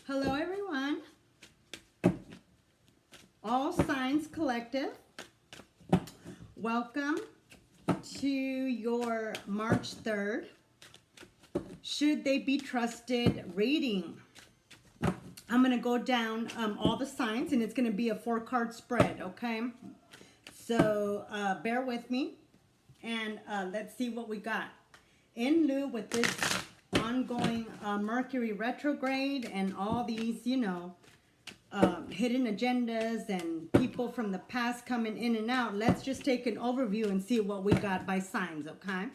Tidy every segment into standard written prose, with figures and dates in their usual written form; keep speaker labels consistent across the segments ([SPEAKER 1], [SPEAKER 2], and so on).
[SPEAKER 1] Hello, everyone. All Signs Collective. Welcome to your March 3rd. Should they be trusted reading? I'm going to go down all the signs, and it's going to be a 4-card spread, okay? So bear with me, and let's see what we got. In lieu with this ongoing Mercury retrograde and all these, you know, hidden agendas and people from the past coming in and out, let's just take an overview and see what we got by signs, okay?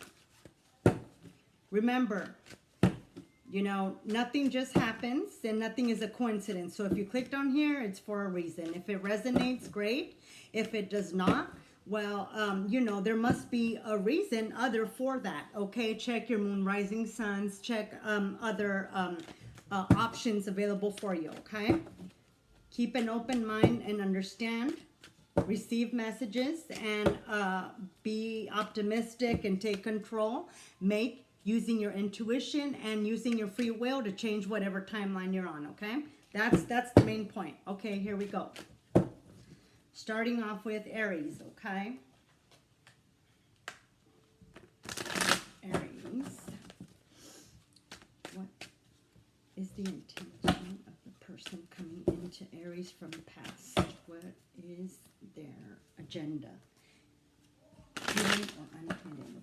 [SPEAKER 1] Remember, you know, nothing just happens and nothing is a coincidence. So if you clicked on here, it's for a reason. If it resonates, great. If it does not, well, you know, there must be a reason other for that, okay? Check your moon, rising suns, check other options available for you, okay? Keep an open mind and understand, receive messages, and be optimistic and take control. Make using your intuition and using your free will to change whatever timeline you're on, okay? That's the main point. Okay, here we go. Starting off with Aries, okay? Aries. What is the intention of the person coming into Aries from the past? What is their agenda? Hidden or unhidden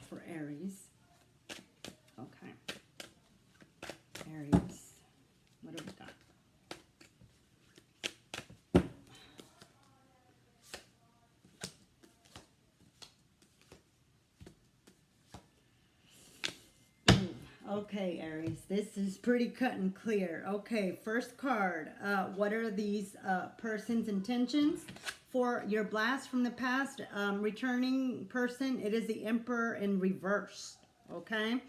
[SPEAKER 1] for Aries? Okay. Aries. What do we got? Okay, Aries, this is pretty cut and clear. Okay, first card. What are these person's intentions for your blast from the past? Returning person, it is the Emperor in reverse. Okay,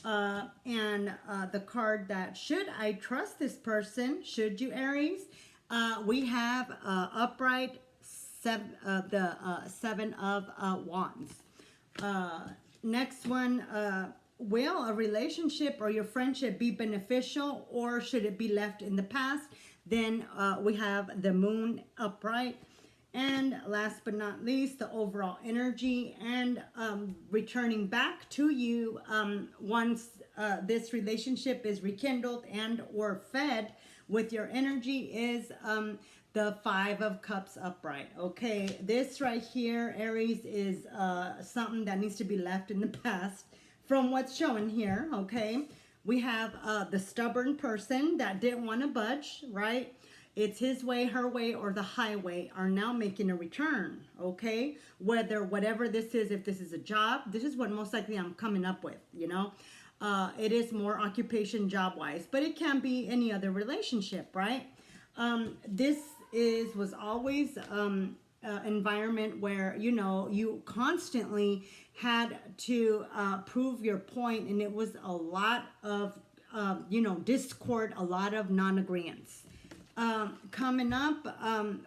[SPEAKER 1] and the card that should I trust this person? Should you, Aries? We have upright the 7 of Wands. Next one. Will a relationship or your friendship be beneficial, or should it be left in the past? Then we have the Moon upright. And last but not least, the overall energy and returning back to you once this relationship is rekindled and or fed with your energy is the 5 of Cups upright. Okay, this right here, Aries, is something that needs to be left in the past. From what's shown here, okay, we have the stubborn person that didn't want to budge, right? It's his way, her way, or the highway are now making a return, okay? Whatever this is, if this is a job, this is what most likely I'm coming up with, you know? It is more occupation job-wise, but it can be any other relationship, right? This was always environment where, you know, you constantly had to prove your point, and it was a lot of you know, discord, a lot of non-agreements. Coming up,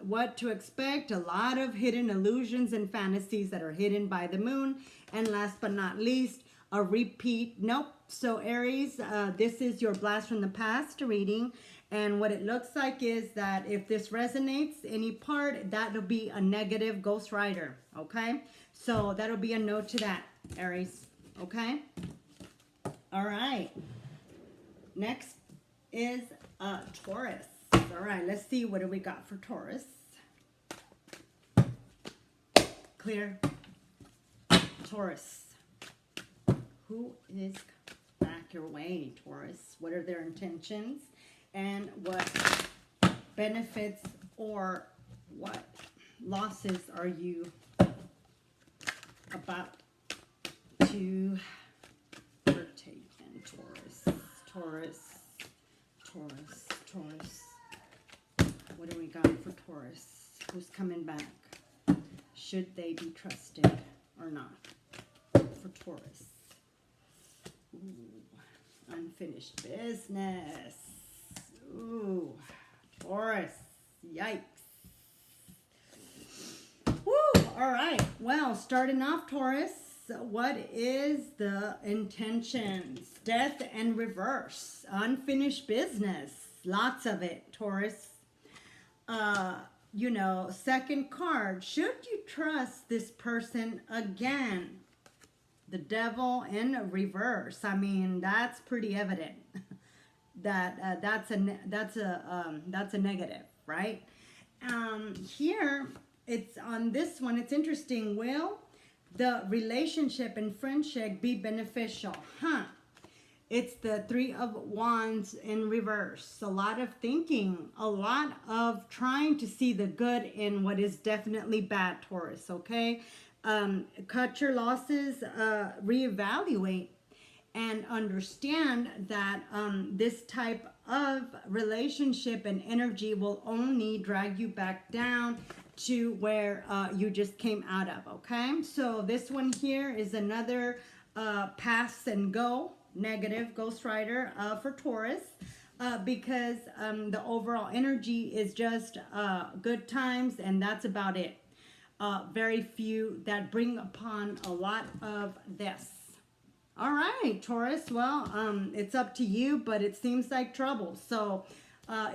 [SPEAKER 1] what to expect, a lot of hidden illusions and fantasies that are hidden by the moon. And last but not least, a repeat. Nope. So Aries, this is your blast from the past reading. And what it looks like is that if this resonates, any part, that'll be a negative ghost rider, okay? So that'll be a note to that, Aries, okay? All right. Next is Taurus. All right, let's see, what do we got for Taurus? Clear. Taurus. Who is back your way, Taurus? What are their intentions? And what benefits or what losses are you about to partake in, Taurus? Taurus. What do we got for Taurus? Who's coming back? Should they be trusted or not? For Taurus. Ooh, unfinished business. Ooh, Taurus. Yikes. Woo! All right. Well, starting off, Taurus, what is the intentions? Death and reverse. Unfinished business. Lots of it, Taurus. You know, second card. Should you trust this person again? The devil in reverse. I mean, that's pretty evident that that's a negative, right? Here, it's on this one. It's interesting. Will the relationship and friendship be beneficial? It's the Three of Wands in reverse. A lot of thinking, a lot of trying to see the good in what is definitely bad, Taurus, okay? Cut your losses, reevaluate, and understand that this type of relationship and energy will only drag you back down to where you just came out of, okay? So this one here is another pass and go, negative Ghost Rider for Taurus, because the overall energy is just good times, and that's about it. Very few that bring upon a lot of this. All right, Taurus. Well, it's up to you, but it seems like trouble. So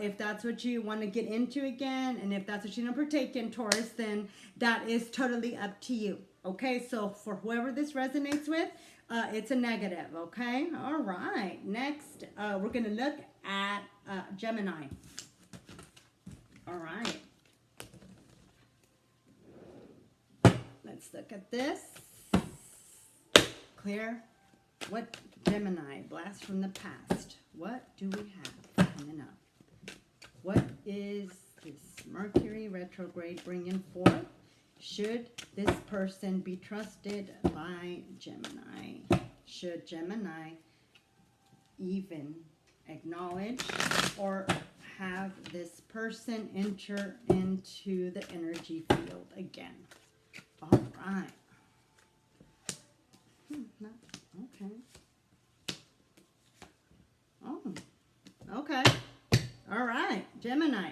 [SPEAKER 1] if that's what you want to get into again, and if that's what you want to partake in, Taurus, then that is totally up to you. Okay, so for whoever this resonates with, it's a negative. Okay, all right. Next, we're going to look at Gemini. All right. Let's look at this. Clear. What Gemini? Blast from the past. What do we have coming up? What is this Mercury retrograde bringing forth? Should this person be trusted by Gemini? Should Gemini even acknowledge or have this person enter into the energy field again? All right. Okay. Oh, okay. All right, Gemini.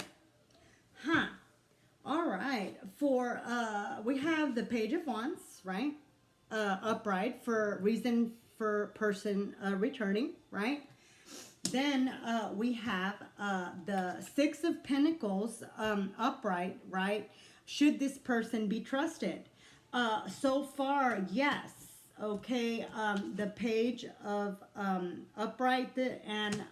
[SPEAKER 1] All right. For we have the Page of Wands, right? Upright for reason for person returning, right? Then we have the Six of Pentacles upright, right? Should this person be trusted? So far, yes. Okay, the Page of upright and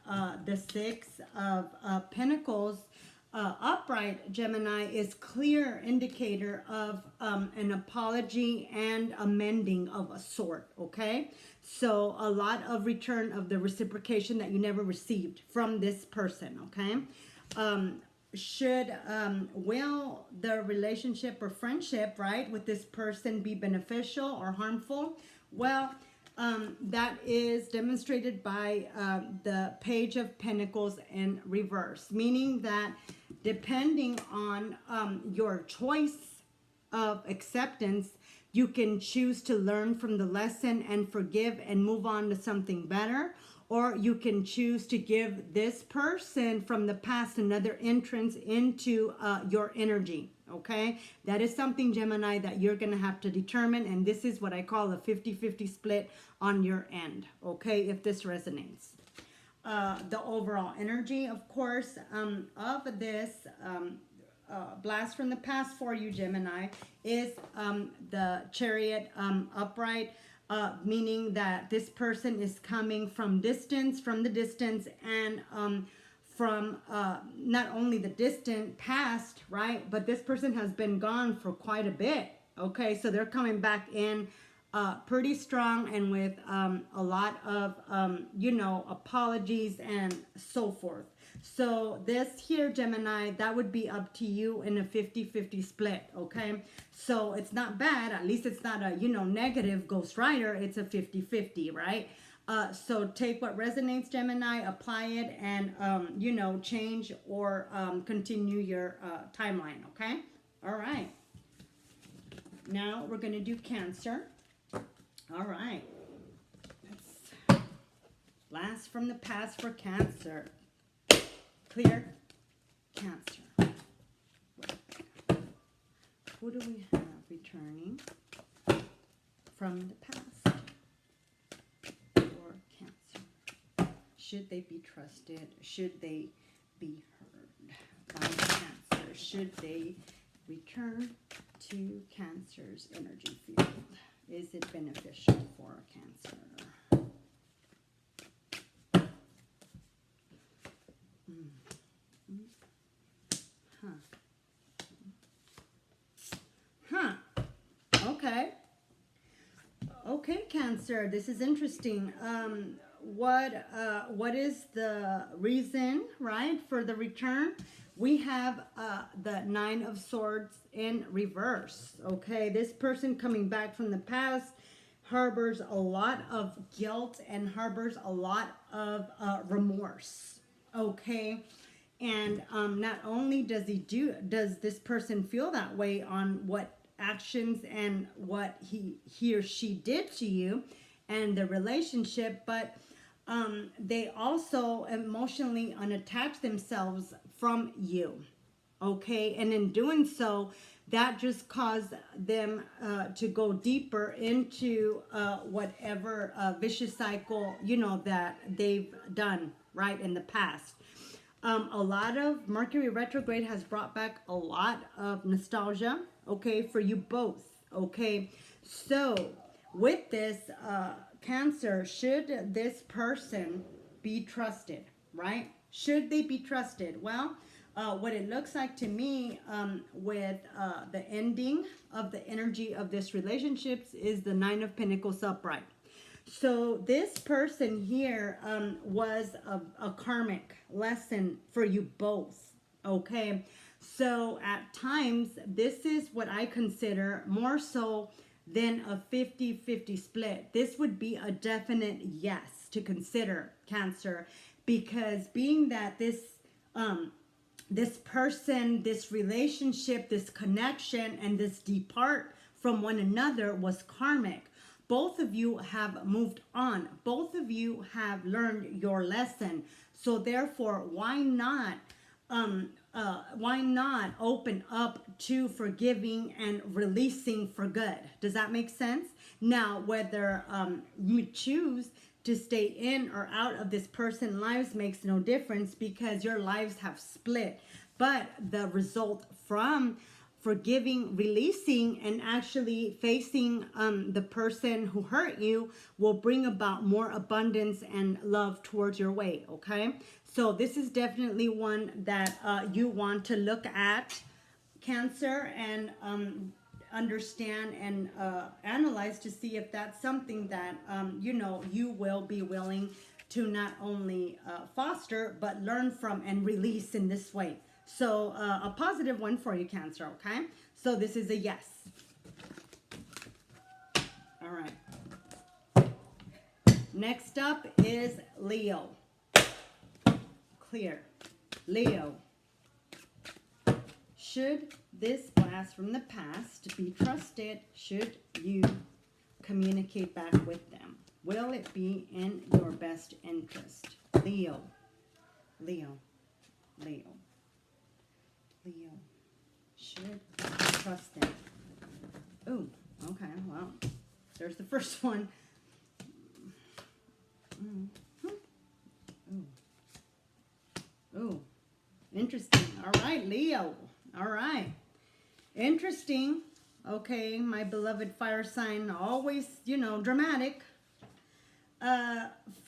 [SPEAKER 1] the Six of Pentacles upright, Gemini, is clear indicator of an apology and amending of a sort, okay? So a lot of return of the reciprocation that you never received from this person, okay? Will the relationship or friendship, right, with this person be beneficial or harmful? Well, that is demonstrated by the Page of Pentacles in reverse, meaning that depending on your choice of acceptance, you can choose to learn from the lesson and forgive and move on to something better, or you can choose to give this person from the past another entrance into your energy, okay? That is something, Gemini, that you're going to have to determine, and this is what I call a 50-50 split on your end, okay, if this resonates. The overall energy, of course, of this blast from the past for you, Gemini, is the Chariot upright, meaning that this person is coming from the distance, and from not only the distant past, right, but this person has been gone for quite a bit, okay? So they're coming back in pretty strong and with a lot of, you know, apologies and so forth. So this here, Gemini, that would be up to you in a 50-50 split, okay? So it's not bad. At least it's not a, you know, negative Ghost Rider. It's a 50-50, right? So take what resonates, Gemini, apply it, and, you know, change or continue your timeline, okay? All right. Now we're going to do Cancer. All right. Let's blast from the past for Cancer. Clear. Cancer. Who do we have returning from the past for Cancer. Should they be trusted? Should they be heard by Cancer? Should they return to Cancer's energy field? Is it beneficial for Cancer? Okay, Cancer, this is interesting. What is the reason, right, for the return? We have the Nine of Swords in reverse. Okay, this person coming back from the past harbors a lot of guilt and harbors a lot of remorse. Okay, and not only does this person feel that way on what actions and what he or she did to you and the relationship, but they also emotionally unattach themselves from you. Okay, and in doing so, that just caused them to go deeper into whatever vicious cycle, you know, that they've done right in the past. A lot of Mercury retrograde has brought back a lot of nostalgia, okay, for you both, okay? So with this Cancer, should this person be trusted, right? Should they be trusted? Well, what it looks like to me with the ending of the energy of this relationship is the Nine of Pentacles upright. So this person here was a karmic lesson for you both, okay? So at times, this is what I consider more so than a 50-50 split. This would be a definite yes to consider, Cancer, because being that this person, this relationship, this connection, and this depart from one another was karmic. Both of you have moved on. Both of you have learned your lesson. So therefore, why not open up to forgiving and releasing for good? Does that make sense? Now, whether you choose to stay in or out of this person's lives makes no difference because your lives have split. But the result from forgiving, releasing, and actually facing the person who hurt you will bring about more abundance and love towards your way, okay? So this is definitely one that you want to look at, Cancer, and understand and analyze to see if that's something that, you know, you will be willing to not only foster, but learn from and release in this way. So a positive one for you, Cancer, okay? So this is a yes. All right. Next up is Leo. Clear. Leo. Should this blast from the past be trusted? Should you communicate back with them? Will it be in your best interest? Leo. Leo. Leo. Leo, should you trust them? Oh, okay, well, there's the first one. Oh, interesting. All right, Leo. All right. Interesting. Okay, my beloved fire sign, always, you know, dramatic.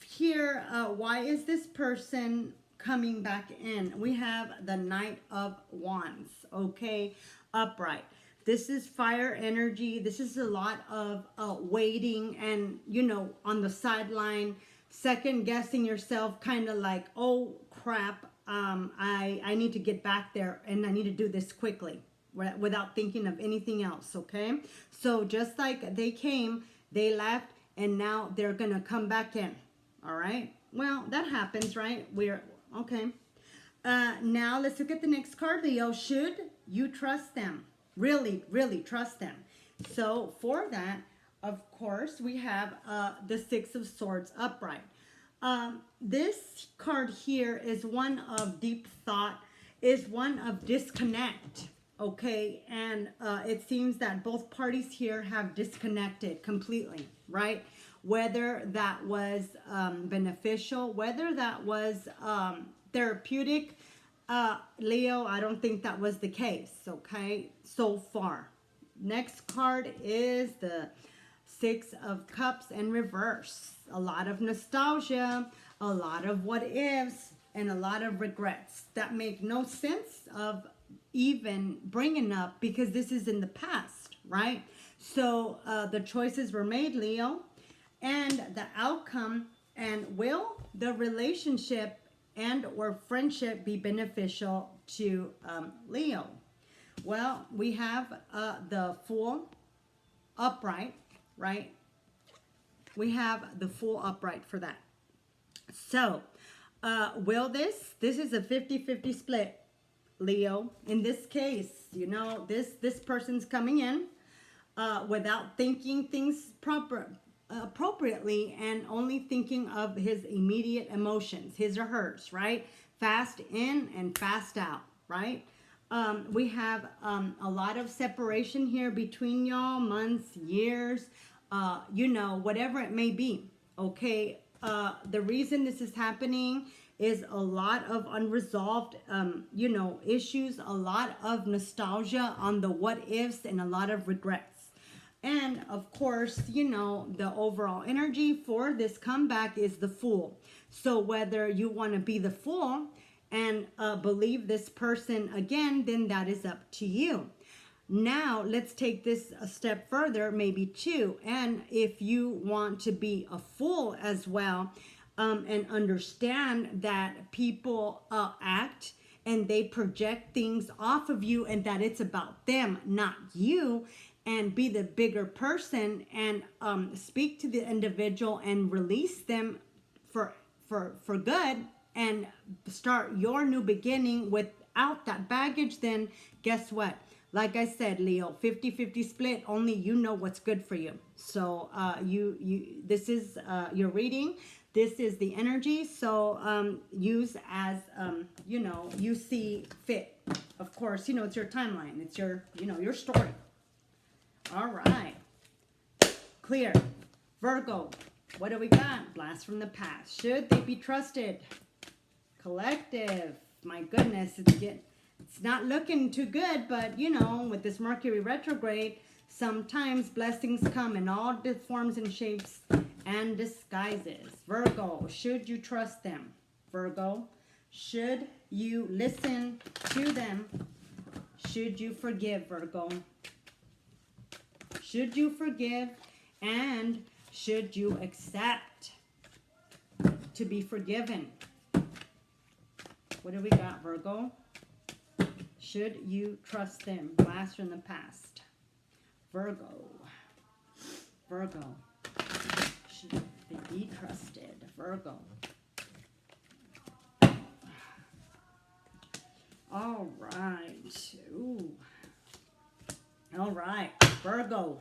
[SPEAKER 1] Here, why is this person coming back in? We have the Knight of Wands, okay, upright. This is fire energy. This is a lot of waiting and, you know, on the sideline, second guessing yourself, kind of like, oh crap, I need to get back there and I need to do this quickly without thinking of anything else, okay? So just like they came, they left, and now they're gonna come back in. All right, well, that happens, right? Okay. Now let's look at the next card, Leo. Should you trust them? Really, really trust them. So for that, of course, we have the Six of Swords upright. This card here is one of deep thought, is one of disconnect. okay? And it seems that both parties here have disconnected completely, right? Whether that was beneficial, whether that was therapeutic, Leo, I don't think that was the case, okay, so far. Next card is the Six of Cups in reverse. A lot of nostalgia, a lot of what ifs, and a lot of regrets that make no sense of even bringing up because this is in the past, right? So the choices were made, Leo, and the outcome, and will the relationship and or friendship be beneficial to Leo? Well, we have the Fool upright, right? We have the Fool upright for that. So, will this is a 50-50 split, Leo. In this case, you know, this person's coming in without thinking things appropriately and only thinking of his immediate emotions, his or hers, right? Fast in and fast out, right? We have a lot of separation here between y'all, months, years, you know, whatever it may be, okay? The reason this is happening is a lot of unresolved, you know, issues, a lot of nostalgia on the what ifs, and a lot of regrets. And of course, you know, the overall energy for this comeback is the Fool. So whether you want to be the Fool and believe this person again, then that is up to you. Now, let's take this a step further, maybe two. And if you want to be a fool as well, and understand that people act and they project things off of you and that it's about them, not you, and be the bigger person and speak to the individual and release them for good and start your new beginning without that baggage, then guess what? Like I said, Leo, 50-50 split, only you know what's good for you. So this is your reading. This is the energy. So use as, you know, you see fit. Of course, you know, it's your timeline. It's your, you know, your story. All right. Clear. Virgo, what do we got? Blast from the past. Should they be trusted? Collective. My goodness, it's not looking too good, but you know, with this Mercury retrograde, sometimes blessings come in all forms and shapes and disguises. Virgo, should you trust them? Virgo, should you listen to them? Should you forgive, Virgo? Should you forgive, and should you accept to be forgiven? What do we got, Virgo? Should you trust them? Blast from the past. Virgo. Virgo. Should they be trusted? Virgo. All right. Ooh. All right. Virgo.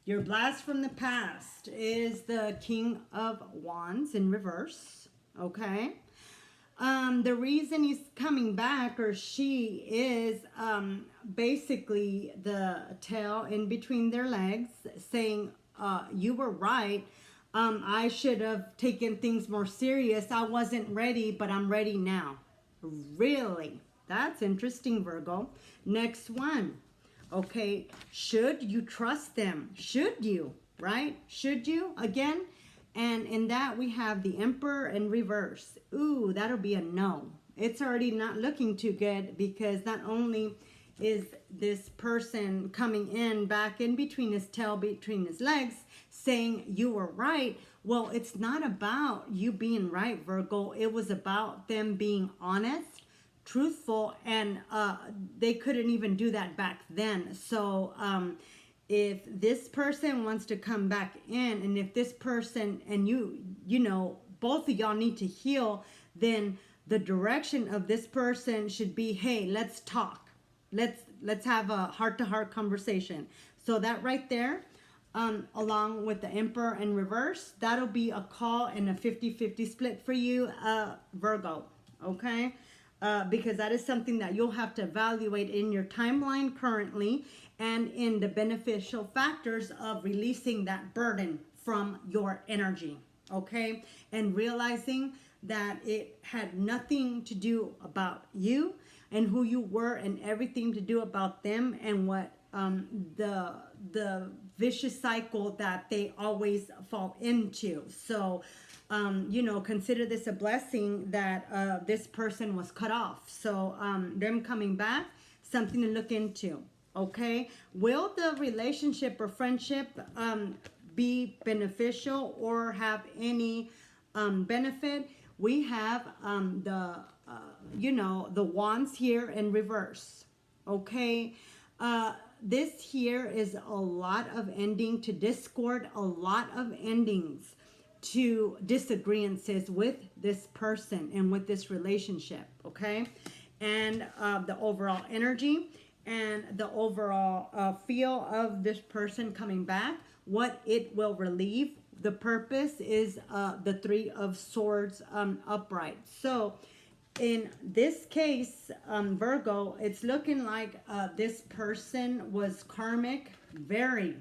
[SPEAKER 1] Your blast from the past is the King of Wands in reverse. Okay. The reason he's coming back, or she, is basically the tail in between their legs saying, you were right. I should have taken things more serious. I wasn't ready, but I'm ready now. Really? That's interesting, Virgo. Next one. Okay. Should you trust them? Should you? Right? Should you? Again. And in that we have the Emperor in reverse. Ooh, that'll be a no. It's already not looking too good, because not only is this person coming in back in between his tail, between his legs, saying you were right. Well, it's not about you being right, Virgo. It was about them being honest, truthful, and they couldn't even do that back then. So if this person wants to come back in, and if this person and you know, both of y'all need to heal, then the direction of this person should be, hey, let's talk. Let's have a heart-to-heart conversation. So that right there, along with the Emperor in reverse, that'll be a call and a 50-50 split for you, Virgo. Okay? because that is something that you'll have to evaluate in your timeline currently and in the beneficial factors of releasing that burden from your energy, okay? And realizing that it had nothing to do about you and who you were and everything to do about them and what the vicious cycle that they always fall into. So you know, consider this a blessing that this person was cut off. So them coming back, something to look into, okay? Will the relationship or friendship be beneficial or have any benefit? We have you know, the wands here in reverse, okay? This here is a lot of ending to discord, a lot of endings to disagreements with this person and with this relationship, okay? And the overall energy and the overall feel of this person coming back, what it will relieve. The purpose is the Three of Swords upright. So in this case, Virgo, it's looking like this person was karmic, very,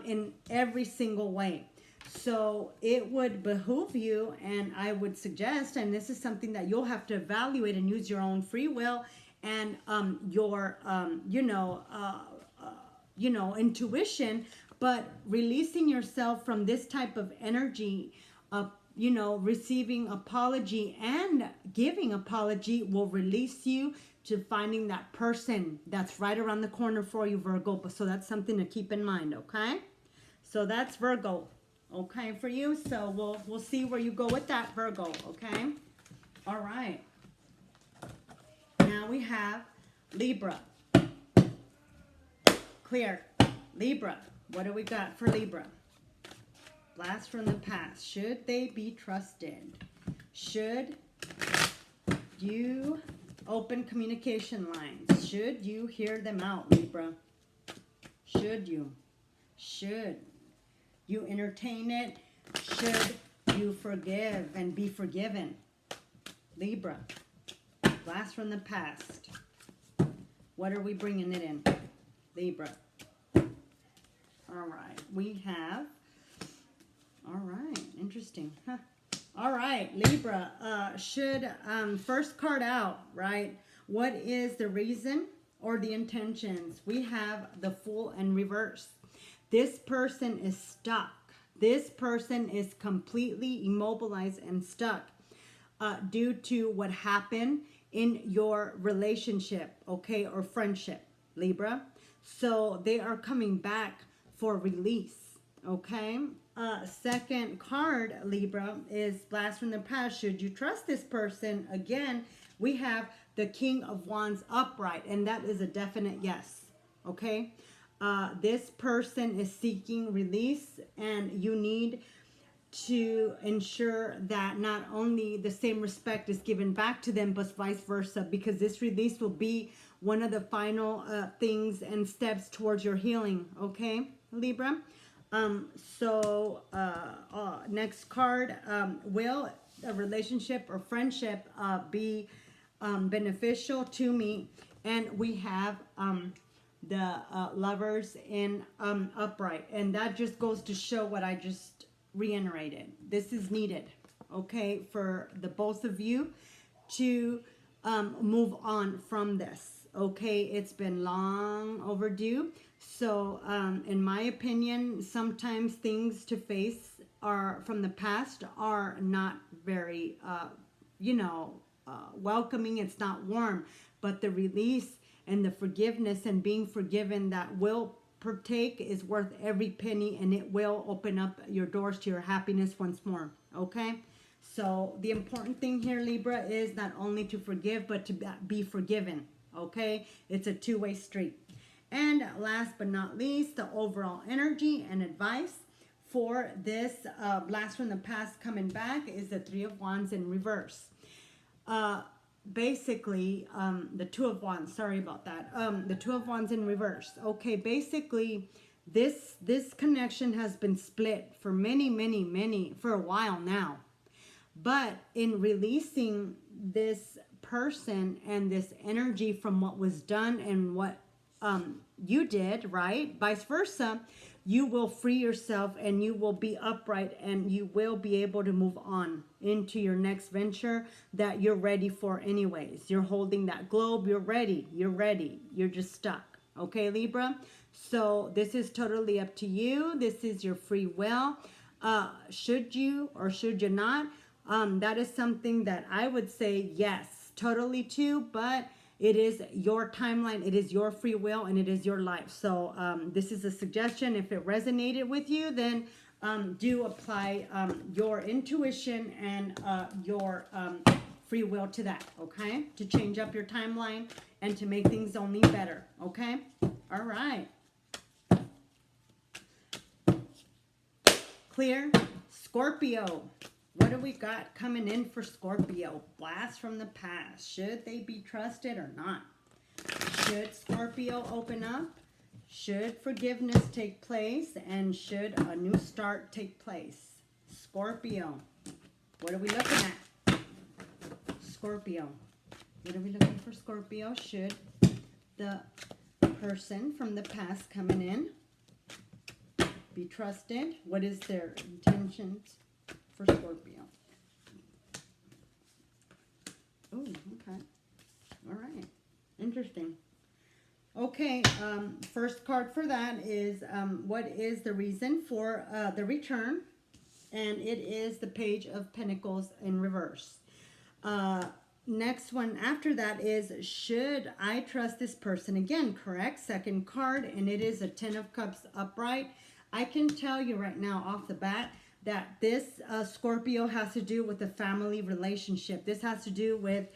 [SPEAKER 1] in every single way. So it would behoove you, and I would suggest, and this is something that you'll have to evaluate and use your own free will and your, you know, intuition, but releasing yourself from this type of energy, you know, receiving apology and giving apology will release you to finding that person that's right around the corner for you, Virgo. But so that's something to keep in mind, okay? So that's Virgo, okay, for you. So we'll see where you go with that, Virgo, okay? All right. Now we have Libra. Clear. Libra. What do we got for Libra? Blast from the past. Should they be trusted? Should you open communication lines? Should you hear them out, Libra? Should you? Should you entertain it? Should you forgive and be forgiven? Libra. Blast from the past. What are we bringing it in? Libra. All right. We have... All right, interesting. Huh. All right, Libra, should, first card out, right? What is the reason or the intentions? We have the Fool in reverse. This person is stuck. This person is completely immobilized and stuck due to what happened in your relationship, okay, or friendship, Libra. So they are coming back for release, okay? Second card, Libra, is Blast from the Past. Should you trust this person? Again, we have the King of Wands upright, and that is a definite yes, okay? This person is seeking release, and you need to ensure that not only the same respect is given back to them, but vice versa, because this release will be one of the final things and steps towards your healing, okay, Libra? Next card, will a relationship or friendship be beneficial to me? And we have the Lovers in upright, and that just goes to show what I just reiterated. This is needed, okay, for the both of you to move on from this, okay? It's been long overdue. So, in my opinion, sometimes things to face are from the past are not very, you know, welcoming. It's not warm, but the release and the forgiveness and being forgiven that will partake is worth every penny, and it will open up your doors to your happiness once more, okay? So the important thing here, Libra, is not only to forgive, but to be forgiven, okay? It's a two-way street. And last but not least, the overall energy and advice for this Blast from the Past coming back is the Three of Wands in reverse. Basically, the Two of Wands, sorry about that. The Two of Wands in reverse. Okay, basically, this connection has been split for for a while now. But in releasing this person and this energy from what was done and what you did, right? Vice versa, you will free yourself and you will be upright and you will be able to move on into your next venture that you're ready for anyways. You're holding that globe. You're ready. You're ready. You're just stuck. Okay, Libra? So this is totally up to you. This is your free will. Should you or should you not? That is something that I would say yes, totally to, but it is your timeline, it is your free will, and it is your life. So this is a suggestion. If it resonated with you, then do apply your intuition and your free will to that, okay? To change up your timeline and to make things only better, okay? All right. Clear. Scorpio. What do we got coming in for Scorpio? Blast from the past. Should they be trusted or not? Should Scorpio open up? Should forgiveness take place? And should a new start take place? Scorpio. What are we looking at? Scorpio. What are we looking for Scorpio? Should the person from the past coming in be trusted? What is their intentions for Scorpio? Oh, okay. All right. Interesting. Okay, first card for that is what is the reason for the return? And it is the Page of Pentacles in reverse. Next one after that is, should I trust this person? Again, correct. Second card, and it is a Ten of Cups upright. I can tell you right now off the bat that this Scorpio has to do with a family relationship. This has to do with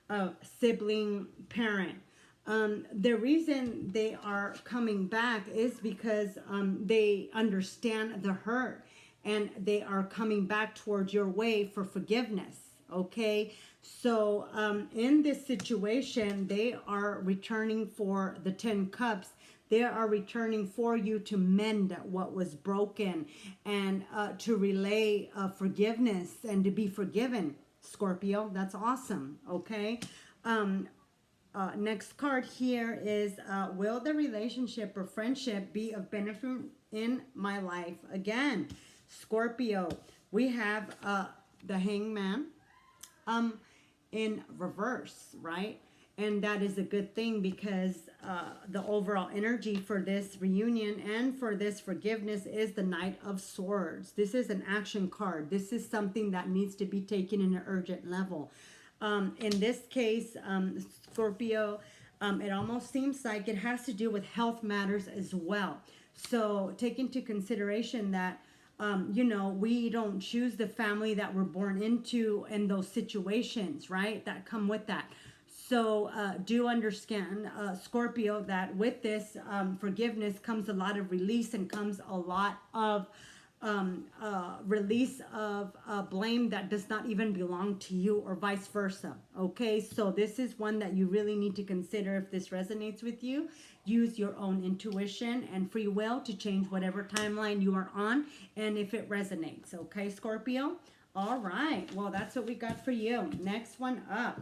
[SPEAKER 1] a sibling parent. The reason they are coming back is because they understand the hurt and they are coming back towards your way for forgiveness. Okay, so in this situation, they are returning for the 10 cups. They are returning for you to mend what was broken and to relay forgiveness and to be forgiven, Scorpio. That's awesome, okay? Next card here is, will the relationship or friendship be of benefit in my life? Again, Scorpio, we have the Hangman in reverse, right? And that is a good thing because the overall energy for this reunion and for this forgiveness is the Knight of Swords. This is an action card. This is something that needs to be taken in an urgent level. In this case, Scorpio, it almost seems like it has to do with health matters as well. So take into consideration that you know, we don't choose the family that we're born into in those situations, right? That come with that. So do understand, Scorpio, that with this forgiveness comes a lot of release and comes a lot of release of blame that does not even belong to you or vice versa. Okay, so this is one that you really need to consider. If this resonates with you, use your own intuition and free will to change whatever timeline you are on, and if it resonates. Okay, Scorpio? All right, well, that's what we got for you. Next one up.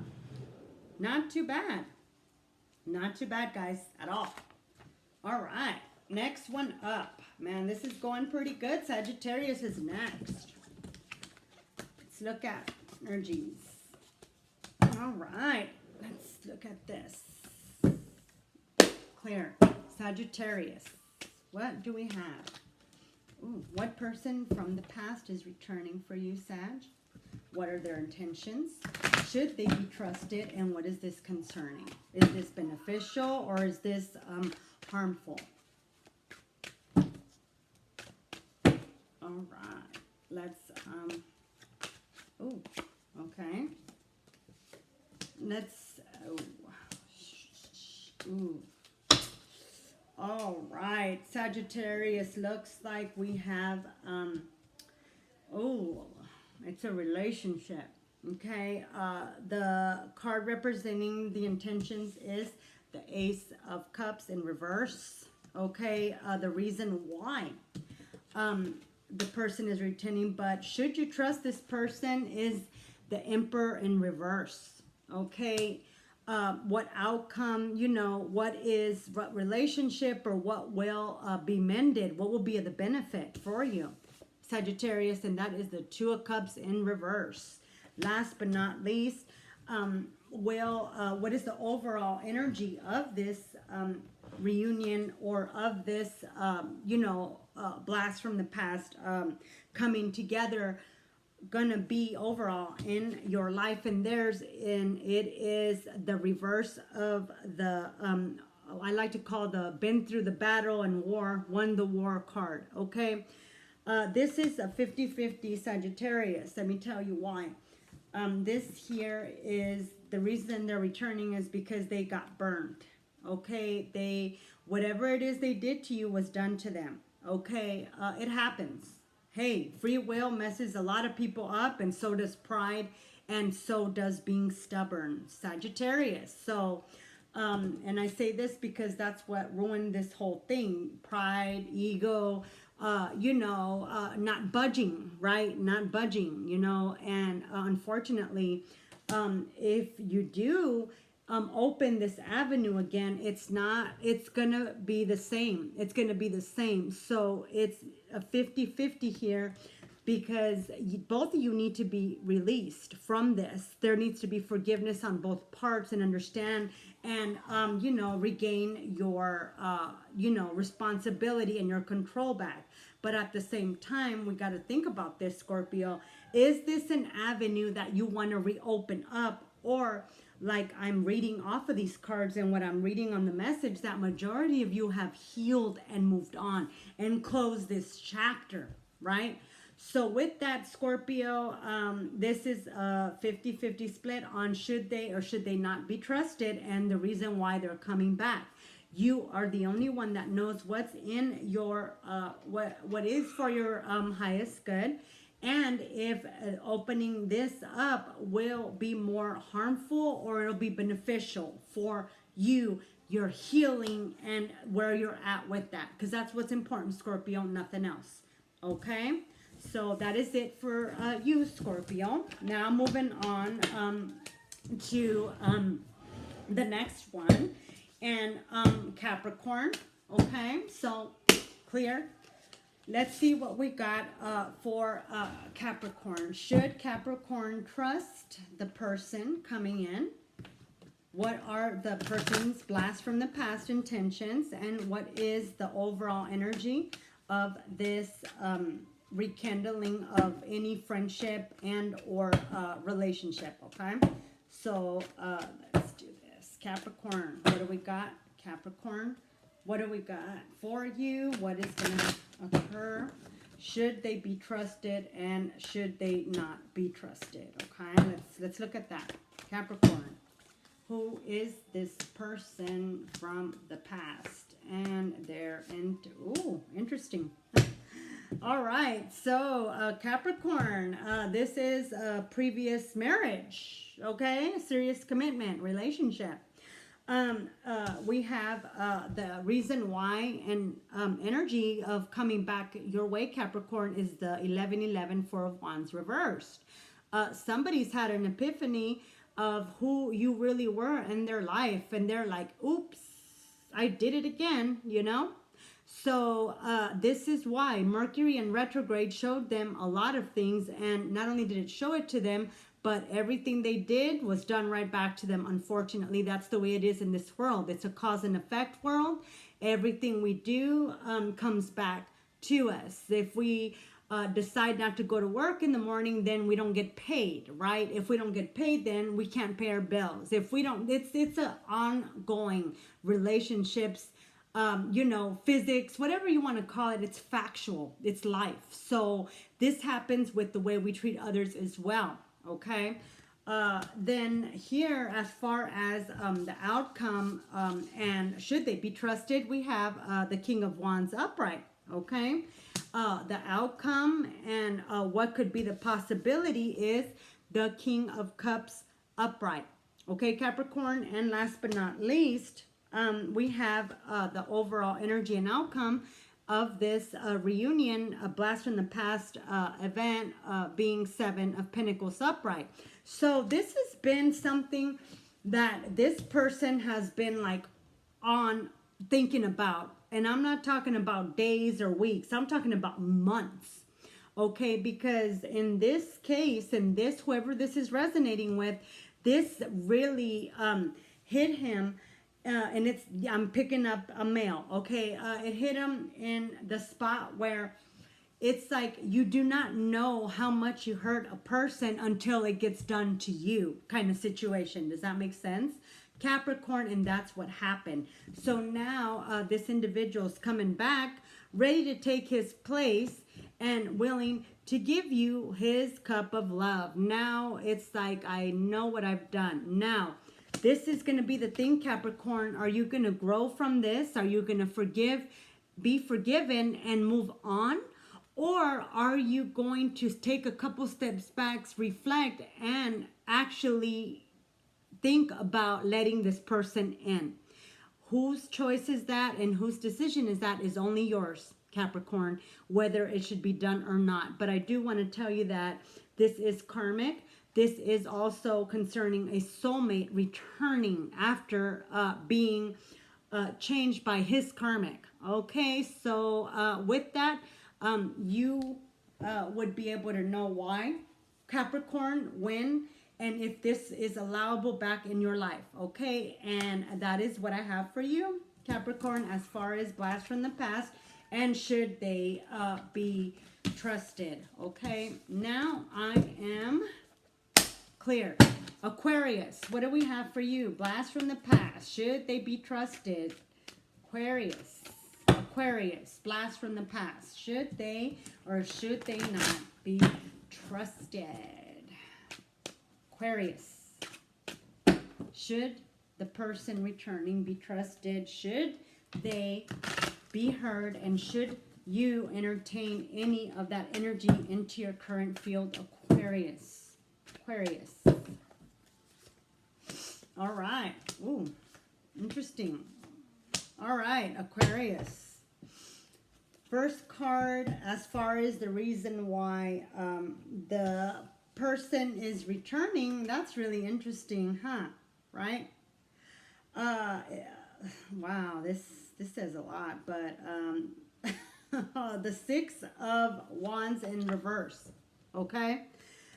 [SPEAKER 1] Not too bad. Not too bad, guys, at all. All right, next one up. Man, this is going pretty good. Sagittarius is next. Let's look at energies. All right, let's look at this. Clear. Sagittarius. What do we have? Ooh, what person from the past is returning for you, Sag? What are their intentions? Should they be trusted? And what is this concerning? Is this beneficial or is this harmful? All right. Let's, oh, okay. Let's, ooh. All right. Sagittarius, looks like we have, oh, it's a relationship. Okay, the card representing the intentions is the Ace of Cups in reverse. Okay, the reason why the person is returning, but should you trust this person is the Emperor in reverse. Okay, what outcome, you know, what relationship or what will be mended, what will be the benefit for you, Sagittarius, and that is the Two of Cups in reverse. Last but not least, what is the overall energy of this reunion or of this, you know, blast from the past coming together, gonna be overall in your life and theirs? And it is the reverse of the I like to call the been through the battle and war, won the war card. Okay, this is a 50-50 Sagittarius. Let me tell you why. This here is the reason they're returning is because they got burned. Okay, whatever it is they did to you was done to them. Okay, it happens. Hey, free will messes a lot of people up, and so does pride, and so does being stubborn, Sagittarius. So, and I say this because that's what ruined this whole thing. Pride, ego, you know, not budging, right? Not budging, you know, and unfortunately, if you do open this avenue again, it's gonna be the same. It's gonna be the same. So it's a 50-50 here, because both of you need to be released from this. There needs to be forgiveness on both parts and understand and, you know, regain your, you know, responsibility and your control back. But at the same time, we got to think about this, Scorpio. Is this an avenue that you want to reopen up? Or, like I'm reading off of these cards and what I'm reading on the message, that majority of you have healed and moved on and closed this chapter, right? So with that, Scorpio, this is a 50-50 split on should they or should they not be trusted, and the reason why they're coming back. You are the only one that knows what's in your, what is for your highest good. And if opening this up will be more harmful or it'll be beneficial for you, your healing, and where you're at with that. Because that's what's important, Scorpio, nothing else. Okay? So that is it for you, Scorpio. Now moving on to the next one. And Capricorn. Okay? So clear. Let's see what we got for Capricorn. Should Capricorn trust the person coming in? What are the person's blast from the past intentions? And what is the overall energy of this rekindling of any friendship and or relationship? Okay, so let's do this. Capricorn, what do we got? Capricorn, what do we got for you? What is going to occur? Should they be trusted and should they not be trusted? Okay, let's look at that. Capricorn, who is this person from the past? And they're into, ooh, interesting. All right, so Capricorn, this is a previous marriage, okay? Serious commitment, relationship. We have the reason why and energy of coming back your way, Capricorn, is the 11-11 Four of Wands reversed. Somebody's had an epiphany of who you really were in their life, and they're like, oops, I did it again, you know? So this is why Mercury in retrograde showed them a lot of things, and not only did it show it to them, but everything they did was done right back to them. Unfortunately, that's the way it is in this world. It's a cause and effect world. Everything we do comes back to us. If we decide not to go to work in the morning, then we don't get paid, right? If we don't get paid, then we can't pay our bills. If we don't, it's an ongoing relationships, you know, physics, whatever you want to call it, it's factual, it's life. So this happens with the way we treat others as well, okay? Then here, as far as the outcome and should they be trusted, we have the King of Wands upright, okay? The outcome and what could be the possibility is the King of Cups upright, okay, Capricorn? And last but not least, we have the overall energy and outcome of this reunion, a blast from the past event being 7 of Pentacles upright. So this has been something that this person has been like on thinking about. And I'm not talking about days or weeks. I'm talking about months. Okay, because in this case, in this, whoever this is resonating with, this really hit him. And I'm picking up a male. Okay, it hit him in the spot where it's like you do not know how much you hurt a person until it gets done to you, kind of situation. Does that make sense? Capricorn, and that's what happened. So now this individual is coming back, ready to take his place and willing to give you his cup of love. Now it's like, I know what I've done. Now, this is going to be the thing, Capricorn. Are you going to grow from this? Are you going to forgive, be forgiven, and move on? Or are you going to take a couple steps back, reflect, and actually think about letting this person in? Whose choice is that and whose decision is that is only yours, Capricorn, whether it should be done or not. But I do want to tell you that this is karmic. This is also concerning a soulmate returning after being changed by his karmic. Okay, so with that, you would be able to know why, Capricorn, when, and if this is allowable back in your life. Okay, and that is what I have for you, Capricorn, as far as blasts from the past, and should they be trusted. Okay, now I am clear. Aquarius, what do we have for you? Blast from the past, should they be trusted? Aquarius, blast from the past, should they or should they not be trusted? Aquarius, should the person returning be trusted? Should they be heard? And should you entertain any of that energy into your current field? Aquarius. All right. Ooh, interesting. All right, Aquarius. First card, as far as the reason why the person is returning, that's really interesting, huh? Right? Wow, this says a lot, but the 6 of Wands in reverse. Okay,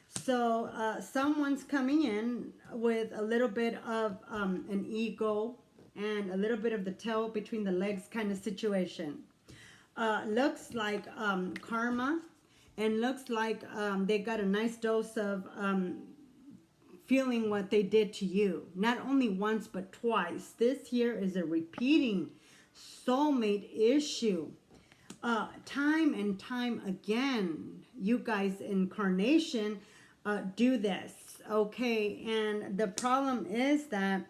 [SPEAKER 1] so someone's coming in with a little bit of an ego and a little bit of the tail between the legs kind of situation. Looks like karma, and looks like they got a nice dose of feeling what they did to you. Not only once, but twice. This here is a repeating soulmate issue. Time and time again, you guys incarnation do this. Okay, and the problem is that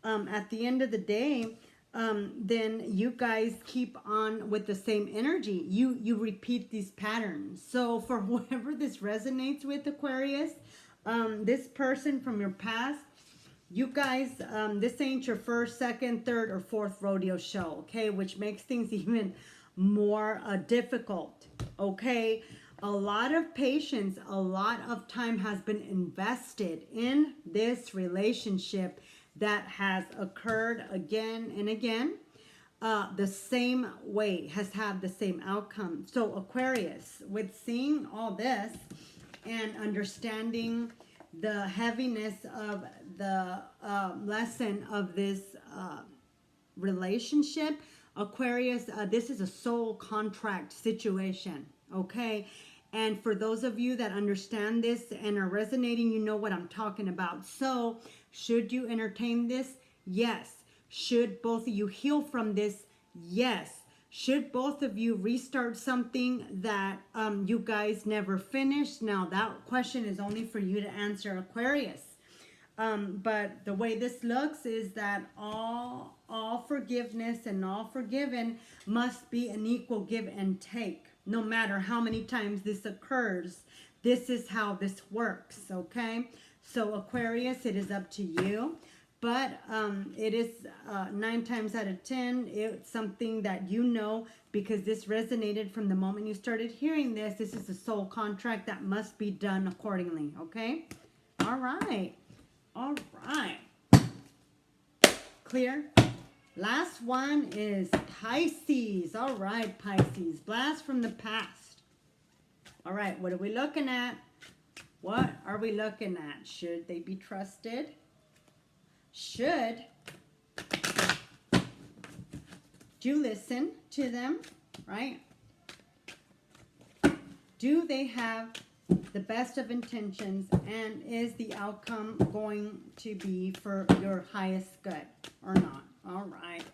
[SPEAKER 1] at the end of the day, then you guys keep on with the same energy. You repeat these patterns. So for whoever this resonates with, Aquarius, this person from your past, you guys, this ain't your first, second, third, or fourth rodeo show, okay? Which makes things even more difficult, okay? A lot of patience, a lot of time has been invested in this relationship that has occurred again and again. The same way, has had the same outcome. So Aquarius, with seeing all this and understanding the heaviness of the lesson of this relationship, Aquarius, this is a soul contract situation, okay? And for those of you that understand this and are resonating, you know what I'm talking about. So should you entertain this? Yes. Should both of you heal from this? Yes. Should both of you restart something that you guys never finished? Now that question is only for you to answer, Aquarius. But the way this looks is that all forgiveness and all forgiven must be an equal give and take. No matter how many times this occurs, this is how this works, okay? So Aquarius, it is up to you But it is 9 times out of 10, it's something that you know, because this resonated from the moment you started hearing this. This is a soul contract that must be done accordingly, okay? All right. All right. Clear? Last one is Pisces. All right, Pisces. Blast from the past. All right, what are we looking at? What are we looking at? Should they be trusted? Should you listen to them, right? Do they have the best of intentions, and is the outcome going to be for your highest good or not? All right,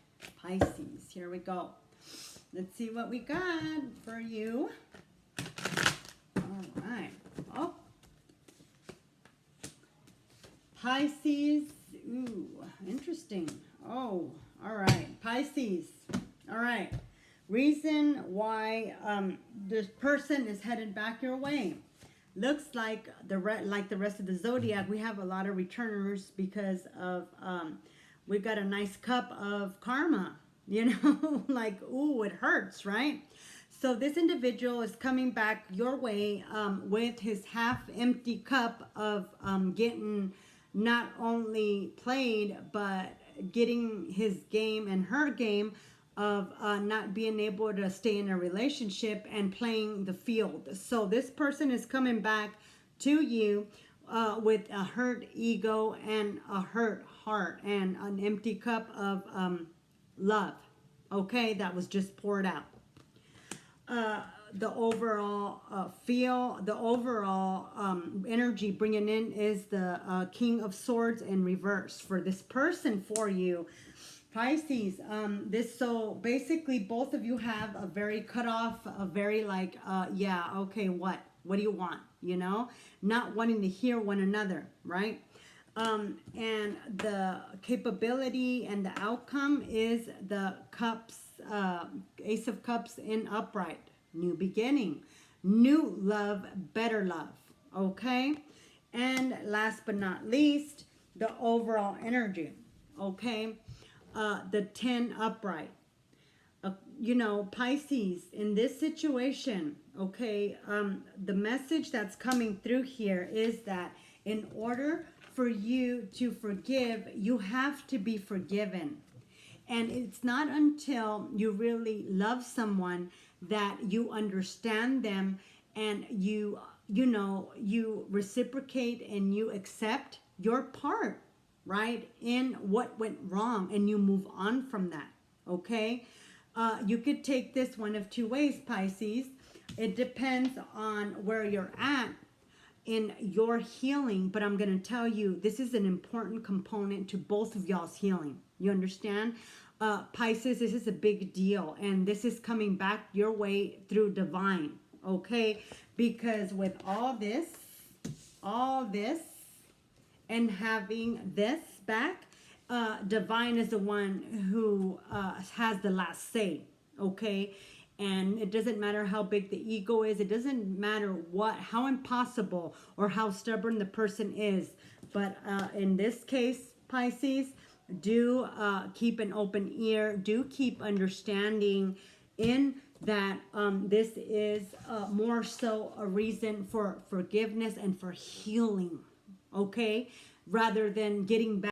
[SPEAKER 1] Pisces, here we go. Let's see what we got for you. All right. Oh, Pisces. Ooh, interesting. Oh, all right. Pisces. All right. Reason why this person is headed back your way. Looks like the rest of the zodiac, we have a lot of returners because of we've got a nice cup of karma, you know, like, ooh, it hurts, right? So this individual is coming back your way with his half-empty cup of getting not only played, but getting his game and her game of not being able to stay in a relationship and playing the field. So this person is coming back to you with a hurt ego and a hurt heart and an empty cup of love, okay, that was just poured out. The overall energy bringing in is the King of Swords in reverse for this person for you, Pisces. So basically both of you have a very cut off, a very like, yeah, okay, what do you want? You know, not wanting to hear one another, right? And the capability and the outcome is the cups, Ace of Cups in upright. New beginning, new love, better love, okay? And last but not least, the overall energy, okay? The 10 upright. You know, Pisces, in this situation, okay, the message that's coming through here is that in order for you to forgive, you have to be forgiven. And it's not until you really love someone that you understand them and you reciprocate and you accept your part, right, in what went wrong, and you move on from that, okay? You could take this one of two ways, Pisces. It depends on where you're at in your healing, but I'm going to tell you, this is an important component to both of y'all's healing. You understand? Pisces, this is a big deal, and this is coming back your way through divine, okay? Because with all this, and having this back, divine is the one who has the last say, okay? And it doesn't matter how big the ego is. It doesn't matter how impossible or how stubborn the person is. But in this case, Pisces, do keep an open ear. Do keep understanding in that this is more so a reason for forgiveness and for healing, okay? Rather than getting back